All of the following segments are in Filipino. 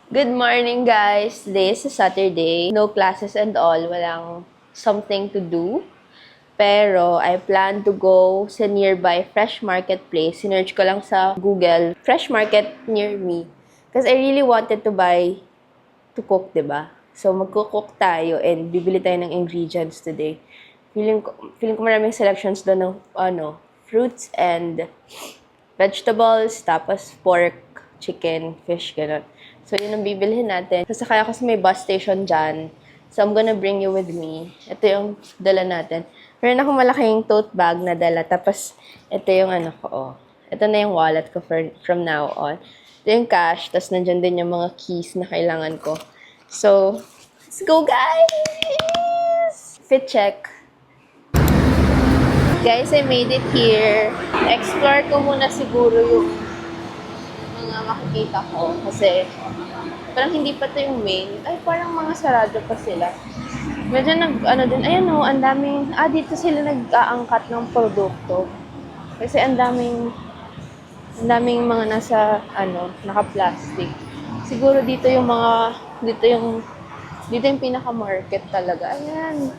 Good morning, guys. Today is a Saturday. No classes and all. Walang something to do. Pero, I plan to go sa nearby Fresh Market place. Sinearch ko lang sa Google, Fresh Market near me. Because I really wanted to buy, to cook, diba? So, magkukook tayo and bibili tayo ng ingredients today. Feeling ko maraming selections doon ng, fruits and vegetables, tapos pork, chicken, fish, gano'n. So, yun ang bibilhin natin. Sasakay ako sa may bus station dyan. So, I'm gonna bring you with me. Ito yung dala natin. Meron akong malaking tote bag na dala. Tapos, ito yung ko, oh. Ito na yung wallet ko from now on. Ito yung cash. Tapos, nandyan din yung mga keys na kailangan ko. So, let's go, guys! Fit check. Guys, I made it here. Explore ko muna siguro yung mga makikita ko. Kasi, parang hindi pa ito yung main. Ay, parang mga sarado pa sila. Medyo din. Ayan o, ang daming, dito sila nag-aangkat ng produkto. Kasi ang daming mga nasa, naka-plastic. Siguro dito yung pinaka-market talaga. Ayan.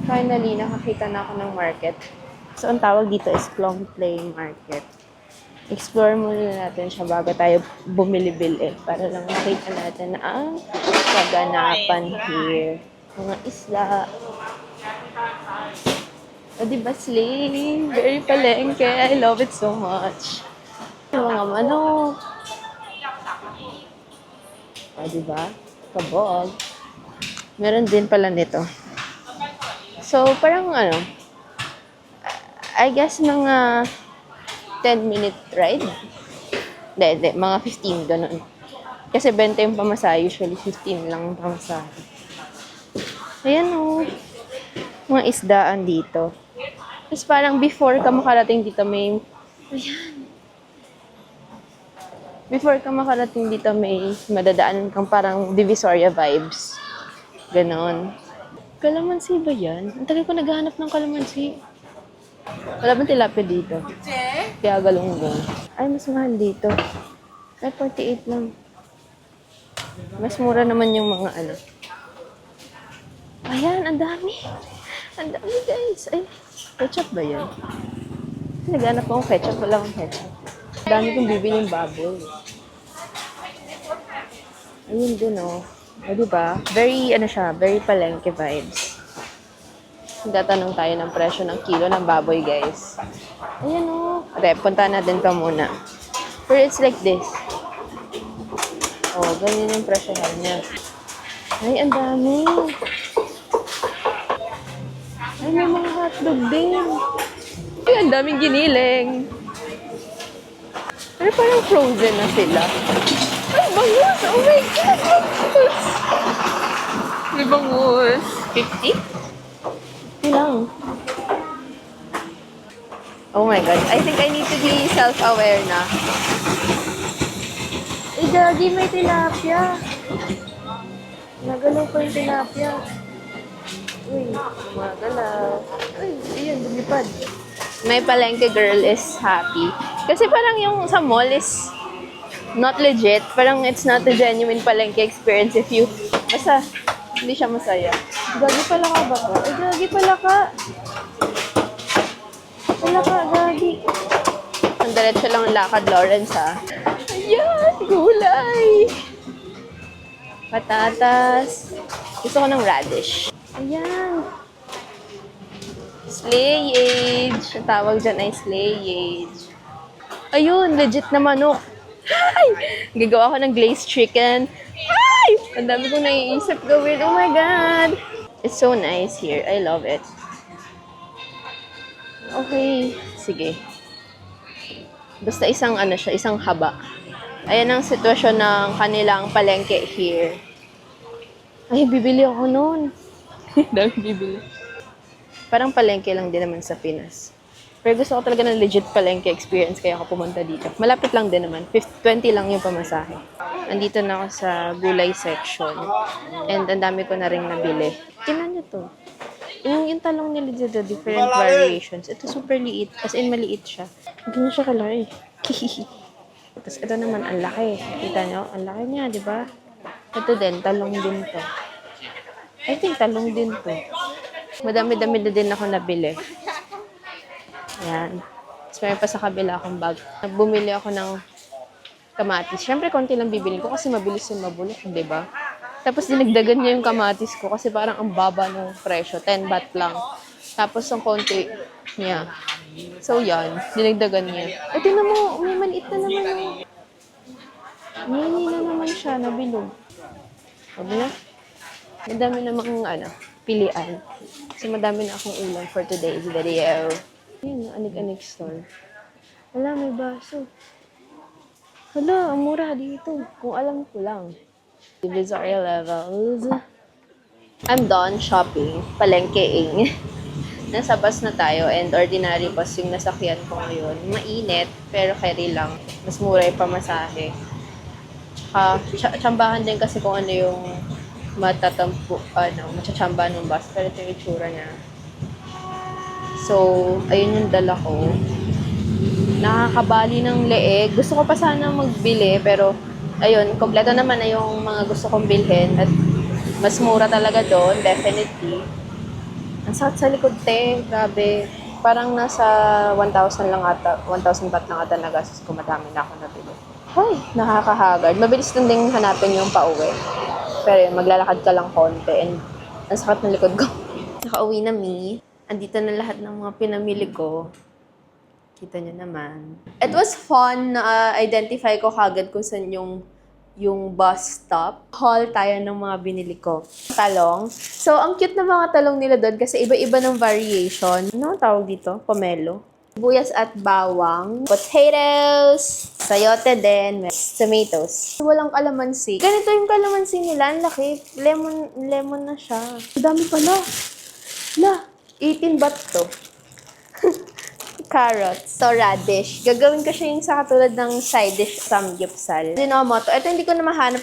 Finally, nakakita na ako ng market. So, ang tawag dito is Plongplay Market. Explore muna natin siya bago tayo bumili-bili para lang makita natin na ang kaganapan here. Mga isla. O, diba, Sling? Very palengke. I love it so much. Mga manok. O, diba? Kabog. Meron din pala nito. So, parang I guess mga 10-minute ride. Hindi, mga 15, ganun. Kasi 20 yung pamasahe, usually 15 lang yung pamasahe. Ayan o. Mga isdaan dito. Tapos parang before ka makarating dito may... Ayan. Before ka makarating dito may madadaanan kang parang Divisoria vibes. Ganon. Kalamansi ba yan? Ang tagal ko naghahanap ng kalamansi. Wala bang tilapia dito? Kaya galunggong. Ay, mas mahal dito. Ay, 48 lang. Mas mura naman yung mga Ayan, ang dami. Ang dami, guys. Ay, ketchup ba yan? Naghanap akong ketchup. Wala akong ketchup. Ang dami kong bibiling baboy. Ayun din, oh. O, diba? Very, very palengke vibes. Tatanong tayo ng presyo ng kilo ng baboy, guys. Ayan, o. Okay, puntahan natin pa muna. Pero it's like this. Oh, ganyan yung presyo niya. Ay, ang dami. Ay, may mga hotdog din. Ay, ang daming giniling. Pero parang frozen na sila. Ay, bangus! Oh my God! Bangus! May bangus. 50? Lang. Oh my God. I think I need to be self-aware na. Eh, Daddy, may tilapia. Nagalaw pa yung tilapia. Uy, magalaw. Uy, ayun, lumipad. My palengke girl is happy. Kasi parang yung sa mall is not legit. Parang it's not a genuine palengke experience if you... Basta, hindi siya masaya. Gagi pala ka ba ka? Ay, gagi pala ka. Wala ka, gagi. Ang diretso lang ang lakad, Lawrence, ha? Ayan, gulay! Patatas. Gusto ko ng radish. Ayan. Slayage. Ang tawag dyan ay slayage. Ayun, legit na manok. Hi! Gagawa ko ng glazed chicken. Hi! Ang dami kong naiisip gawin. Oh my God! It's so nice here. I love it. Okay. Sige. Basta isang isang haba. Ayan ang sitwasyon ng kanilang palengke here. Ay, bibili ako nun. Dami bibili. Parang palengke lang din naman sa Pinas. Pero gusto ko talaga ng legit palengke experience kaya ako pumunta dito. Malapit lang din naman. 20 lang yung pamasahe. Andito na ako sa gulay section. And ang dami ko na rin nabili. Tingnan nyo to. Yung talong nila dito, different variations. Ito super liit. As in, maliit siya. Hindi na siya kalaki. Tapos ito naman, ang laki. Kita nyo? Ang laki niya, di ba? Ito din, talong din to. I think talong din to. Madami-dami na din ako nabili. Yan. Tapos may pa sa kabila akong bag. Bumili ako ng kamatis. Siyempre, konti lang bibili ko kasi mabilis yung mabulok, di ba? Tapos dinagdagan niya yung kamatis ko kasi parang ang baba ng presyo. 10 baht lang. Tapos ang konti niya. So, yan. Dinagdagan niya. O, tingnan mo. May maliit na naman yung... Mini na naman siya. Nabilog. Sabi na. Madami namang pilian. So, madami na akong ulam for today's video. Ayan, anig-anig store. Wala, may baso. Hala, ang mura dito. Kung alam ko lang. These are your levels. I'm done shopping. Palengkeing. Nasa bus na tayo and ordinary bus yung nasakyan ko ngayon. Mainit, pero carry lang. Mas mura yung pamasahe. Tsambahan din kasi kung ano yung matsatsamba ng bus. Pero ito yung itsura niya. So, ayun yung dala ko. Nakakabali ng leeg. Gusto ko pa sana magbili, pero ayun, kompleto naman na yung mga gusto kong bilhin. At mas mura talaga doon, definitely. Ang sakit sa likod, te. Grabe. Parang nasa 1,000 lang ata, 1,000 baht lang ata nagastos ko. Madami na ako nabili. Hoy, nakakahagard. Mabilis lang din hanapin yung pauwi. Pero yun, maglalakad ka lang konti. And ang sakit ng likod ko. Nakauwi na me. Andito na lahat ng mga pinamili ko. Kita nyo naman. It was fun na identify ko kagad kung saan yung bus stop. Haul tayo ng mga binili ko. Talong. So, ang cute na mga talong nila doon kasi iba-iba ng variation. Ano ang tawag dito? Pomelo. Buyas at bawang. Potatoes. Sayote din. Tomatoes. Walang kalamansi. Ganito yung kalamansi nila. Ang laki. Lemon na siya. Ang dami pala. 18 baht to. Carrots. So, radish. Gagawin ko siya yung sa katulad ng side dish samgyeopsal. Dinomoto. Ito hindi ko na mahanap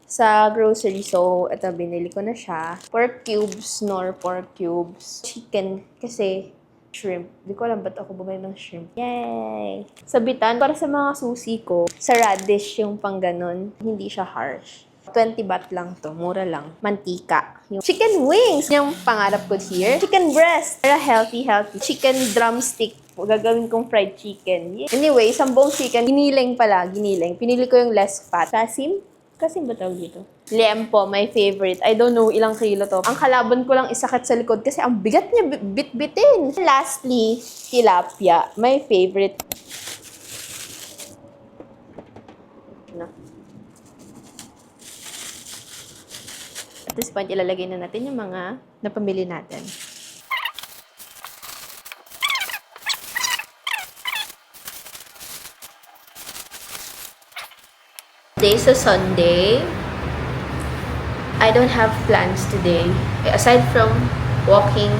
sa grocery. So, ito binili ko na siya. Pork cubes, nor pork cubes. Chicken. Kasi, shrimp. Hindi ko alam ba't ako bumili ng shrimp. Yay! Sabitan, para sa mga susi ko, sa radish yung pang ganon. Hindi siya harsh. 20 baht lang to. Mura lang. Mantika. Yung chicken wings. Yung pangarap ko here. Chicken breast. Para healthy. Chicken drumstick. Gagawin kong fried chicken. Anyway, isang buong chicken. Giniling pala. Pinili ko yung less fat. Kasim ba tawag dito? Liempo, my favorite. I don't know ilang kilo to. Ang kalaban ko lang isakit sa likod kasi ang bigat niya bit-bitin. Lastly, tilapia. My favorite. At this point, ilalagay na natin yung mga napamili natin. Today's a Sunday. I don't have plans today. Aside from walking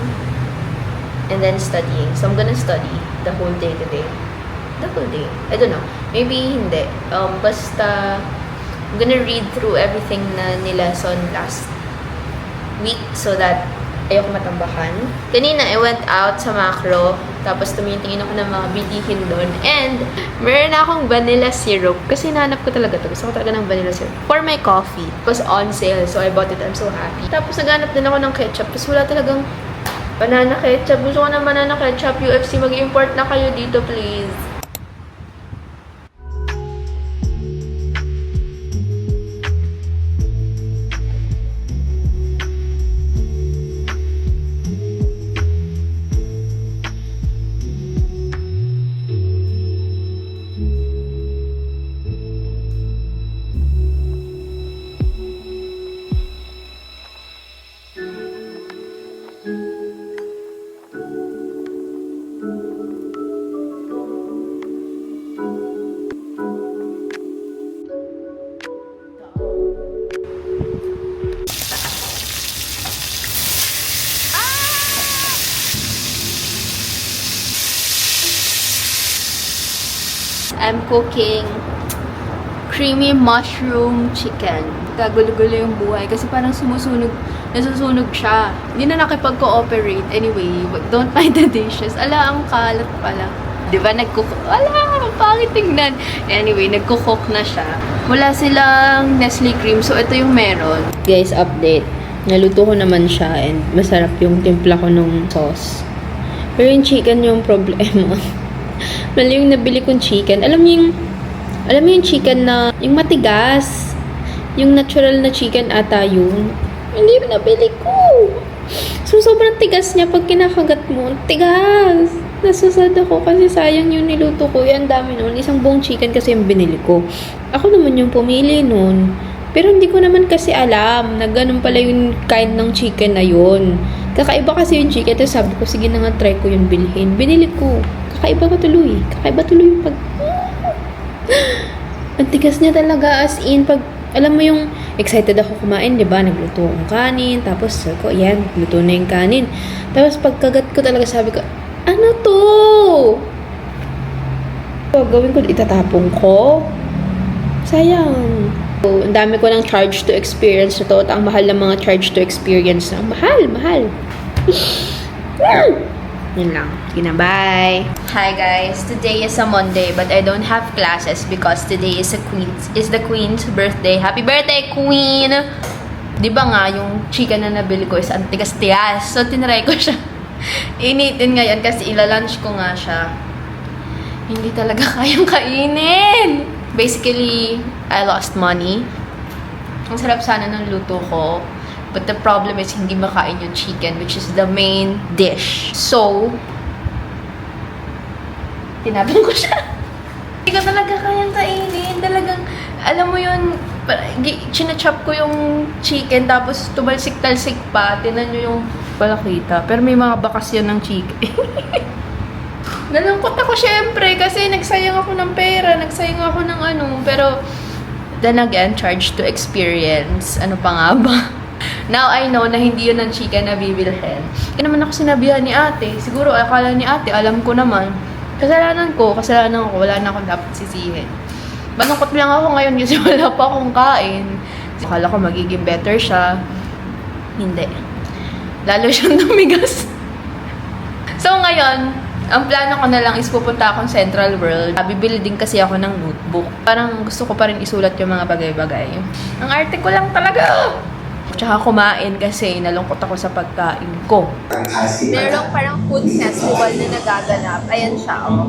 and then studying. So, I'm gonna study the whole day today. The whole day. I don't know. Maybe hindi. Basta, I'm gonna read through everything na nileson last week so that ayoko matambakan. Kanina, I went out sa Macro, tapos tumitingin ako ng mga bilihin doon, and meron na akong vanilla syrup, kasi nahanap ko talaga to. Gusto ko talaga ng vanilla syrup for my coffee. It was on sale, so I bought it. I'm so happy. Tapos naghanap din ako ng ketchup, tapos wala talagang banana ketchup. Gusto ko ng banana ketchup. UFC, mag-import na kayo dito, please. I'm cooking creamy mushroom chicken. Kagulo-gulo yung buhay kasi parang nasusunog siya. Hindi na nakipag-cooperate. Anyway, don't mind the dishes. Ala, ang kalat pala. Di ba nag-cook? Ala, Pangit tingnan. Anyway, nagko-cook na siya. Wala silang Nestle cream, so ito yung meron. Guys, update. Naluto ko naman siya and masarap yung timpla ko nung sauce. Pero yung chicken yung problema. Mali yung nabili kong chicken. Alam mo yung chicken na, yung matigas. Yung natural na chicken ata yun. Hindi yung nabili ko. So, sobrang tigas niya pag kinakagat mo. Tigas! Nasusad ako kasi sayang yung niluto ko. Yan, dami nun. Isang buong chicken kasi yung binili ko. Ako naman yung pumili nun. Pero hindi ko naman kasi alam na ganun pala yung kind ng chicken na yun. Kakaiba kasi yung chicken. Tapos sabi ko, sige na nga, try ko yung bilhin. Binili ko. Kakaiba ko tuloy. Kakaiba tuloy yung pag... Ang tigas niya talaga, as in, pag... Alam mo yung excited ako kumain, di ba? Nagluto akong kanin. Tapos, ko, yan, luto na yung kanin. Tapos, pagkagat ko talaga, sabi ko, ano to? So, gawin ko, itatapong ko. Sayang. So, ang dami ko ng charge to experience na to. At ang mahal ng mga charge to experience na. Mahal. Yun lang. Sige na, bye! Hi guys! Today is a Monday but I don't have classes because today is the Queen's birthday. Happy birthday, Queen! Di ba nga, yung chicken na nabili ko is antigas-tigas. So, tinry ko siya. Initin ngayon kasi ilalunch ko nga siya. Hindi talaga kayang kainin! Basically, I lost money. Ang sarap sana ng luto ko. But the problem is, hindi makain yung chicken, which is the main dish. So, tinapon ko siya. Hindi ko talaga kayang kainin. Talagang, alam mo yun, chinachop ko yung chicken, tapos tumalsik-talsik pa. Tinan nyo yung palakita. Pero may mga bakas yan ng chicken. Nalungkot ako syempre, kasi nagsayang ako ng pera, nagsayang ako ng ano. Pero, then again, charge to experience. Ano pa nga ba? Now I know na hindi yun ang chicken na bibilhin. Kaya naman ako sinabihan ni ate. Siguro akala ni ate, alam ko naman. Kasalanan ko, wala na akong dapat sisihin. Malungkot lang ako ngayon kasi wala pa akong kain. Akala ko magiging better siya. Hindi. Lalo siyang tumigas. So ngayon, ang plano ko na lang is pupunta akong Central World. Bibili din kasi ako ng notebook. Parang gusto ko pa rin isulat yung mga bagay-bagay. Ang arte ko lang talaga! Tsaka kumain kasi nalungkot ako sa pagkain ko. Merong parang food festival na nagaganap. Ayan siya, oh.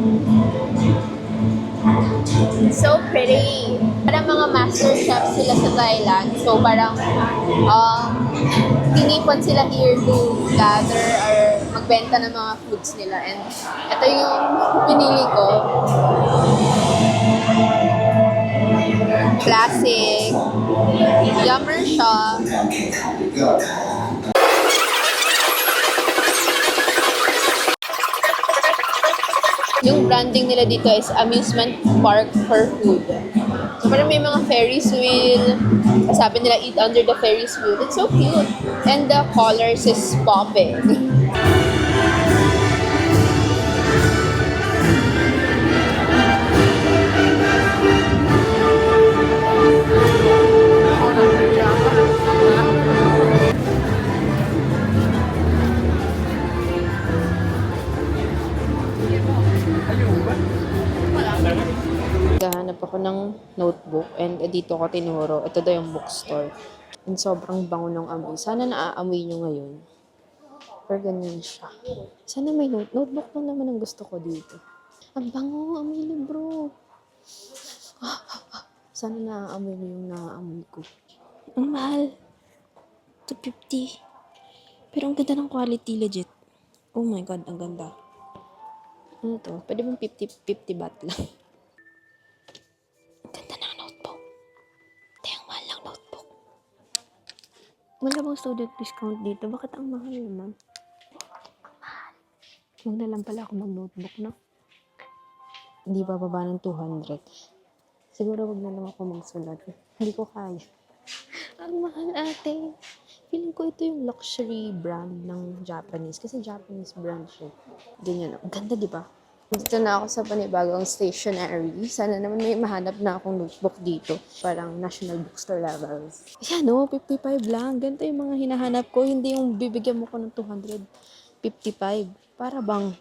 So pretty. Parang mga master chefs sila sa Thailand. So parang tinipon sila here to gather or magbenta ng mga foods nila. And ito yung pinili ko. Classic. Yummer siya. Yung branding nila dito is amusement park for food. So parang may mga Ferris wheel. Sabi nila, eat under the Ferris wheel. It's so cute. And the colors is popping. Gahanap ako ng notebook and dito ko tinuro. Ito daw yung bookstore. And sobrang bango ng amoy. Sana naaamoy nyo ngayon. Pero ganyan siya. Sana may notebook lang naman ang gusto ko dito. Ang bango, amoy libro. Sana naaamoy nyo yung naaamoy ko. Ang mahal. 250. Pero ang ganda ng quality, legit. Oh my God, ang ganda. Ano to? Pwede bang 50 baht lang? Ganda ng notebook. Ang mahal ng notebook. Wala bang student discount dito? Bakit ang mahal naman? Mahal. Huwag na lang pala ako mag-notebook, no? Hindi pa baba ng 200. Siguro wag na lang ako magsulat. Hindi ko kaya. Ang mahal, ate. Feeling ko ito yung luxury brand ng Japanese. Kasi Japanese brand siya. Ganyan. Ang ganda, di ba? Dito na ako sa panibagong stationery. Sana naman may mahanap na akong notebook dito. Parang national bookstore levels. Ayan o, 55 lang. Ganito yung mga hinahanap ko. Hindi yung bibigyan mo ko ng 255. Para bang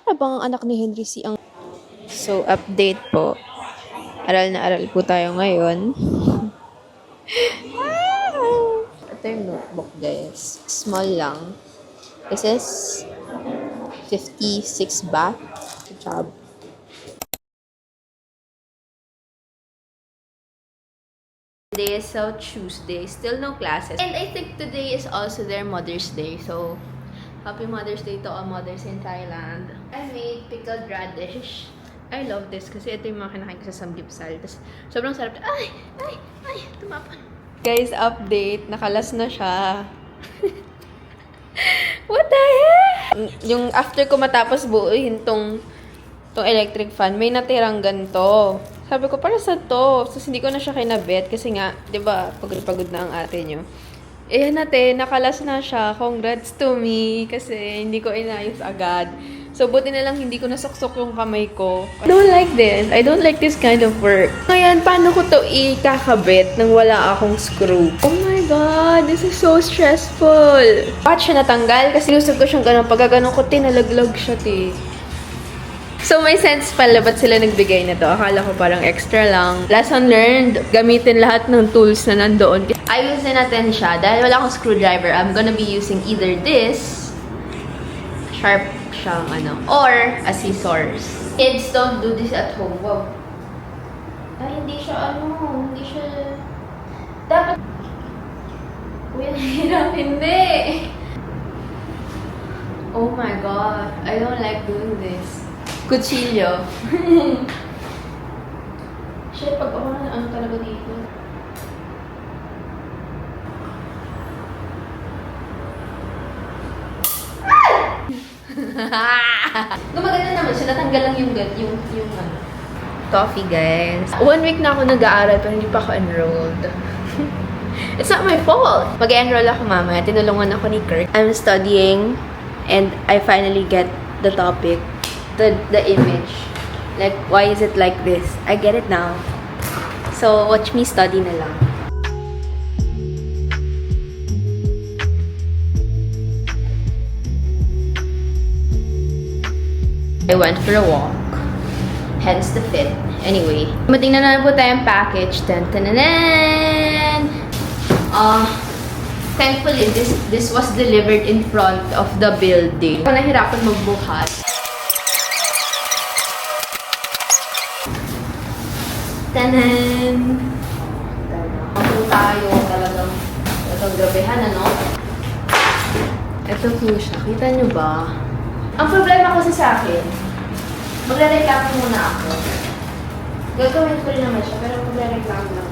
ang anak ni Henry C. ang... So, update po. Aral na aral po tayo ngayon. Ito yung notebook, guys. Small lang. This is 56 baht. Good job. Today is so Tuesday. Still no classes. And I think today is also their Mother's Day. So, happy Mother's Day to all mothers in Thailand. I made pickled radish. I love this kasi ito yung mga kinakain ko sa samgyeopsal. Tapos, sobrang sarap. Ay! Tumapon. Guys, update. Nakalas na siya. What the heck? Yung after ko matapos buuin tong electric fan, may natirang ganito. Sabi ko, para sa to? So, hindi ko na siya kinabit kasi nga, di ba, pagod na ang ate nyo. Eh, nakalas na siya. Congrats to me kasi hindi ko inayos agad. So, buti na lang hindi ko nasuksok yung kamay ko. I don't like this. I don't like this kind of work. Ngayon, paano ko to ikakabit nang wala akong screw? Oh my God, this is so stressful. Bakit siya natanggal? Kasi gusto ko siyang ganun. Pagka ganun ko, tinalaglag siya, So, may sense pala ba't sila nagbigay na to. Akala ko parang extra lang. Lesson learned, gamitin lahat ng tools na nandoon. Ayusin natin siya. Dahil wala akong screwdriver, I'm gonna be using either this, sharp siyang or a scissors. Kids don't do this at home. Wow. Ay, hindi siya hindi siya... Dapat... Uy, hirap, hindi. Oh my God. I don't like doing this. Kutsilyo. Shit, pag ako na talaga dito. Gumaganda naman siya. Natanggal lang yung coffee, guys. 1 week na ako nag-aaral pero hindi pa ako enrolled. It's not my fault. Mag-enroll ako mamaya. Tinulungan ako ni Kirk. I'm studying and I finally get the topic. The image. Like, why is it like this? I get it now. So, watch me study na lang. I went for a walk. Hence the fit. Anyway, matingnan na po tayong package. Tan-tan-tan! Thankfully, this was delivered in front of the building. Ako nahirapan magbuhat. Tanan! Ako tayo talagang grabehan, Ito po siya. Kita nyo ba? Ang problema kasi sa akin, magre-reklamo muna ako. Gagawin ko rin naman siya, pero magre-reklamo lang.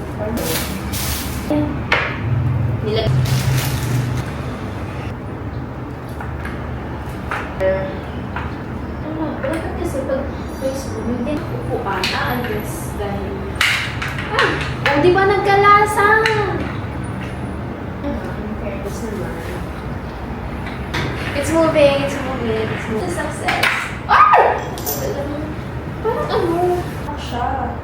Bakit kasi pag Facebook, hindi upuan, address dahil di ba nagkalasa? Fairness naman. It's moving. It's a success. Parang siya.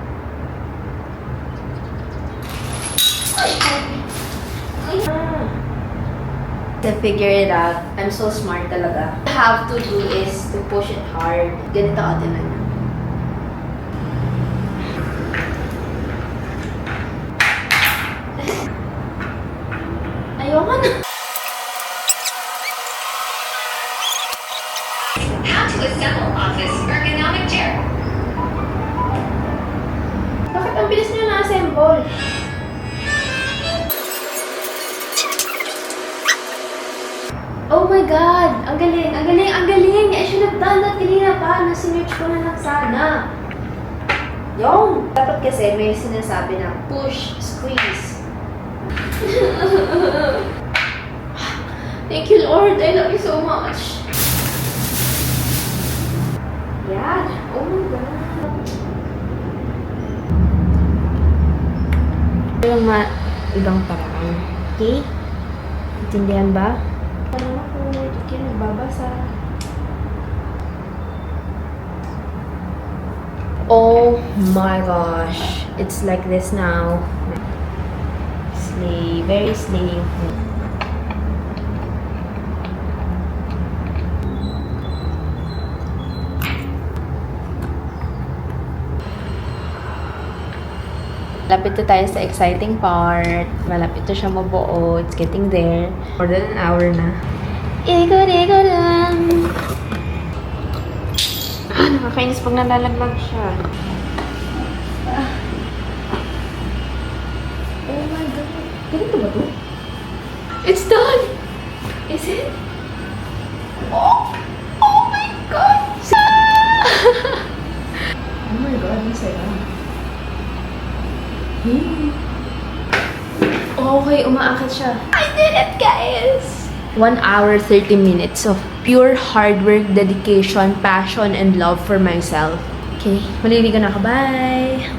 To figure it out, I'm so smart talaga. What I have to do is to push it hard. Ganito ka din na. Ayoko na. How to assemble office ergonomic chair. Bakit ang bilis niyo na-assemble? Oh my God! Ang galing! I should have done that kanina pa. Nasinerch ko na lang sana. Yung! Dapat kasi may sinasabi na push, squeeze. Thank you, Lord. I love you so much. Yan. Oh my God. Yung ibang paraan. Okay? Intindihan ba? Parang ako, hindi nagbabasa. Oh my gosh. It's like this now. Slay. Very slay. Malapit na tayo sa exciting part. Malapit na siya mabuo. It's getting there. More than an hour na. Ikot-ikot lang. Nakakainis pag nalalaglag siya. Oh my God. Ganito ba to? It's done! Is it? Oh! Oh my God! Oh my God, ang saya. Okay, umaakit siya. I did it, guys! 1 hour, 30 minutes of pure hard work, dedication, passion, and love for myself. Okay, maliligo na ako. Bye!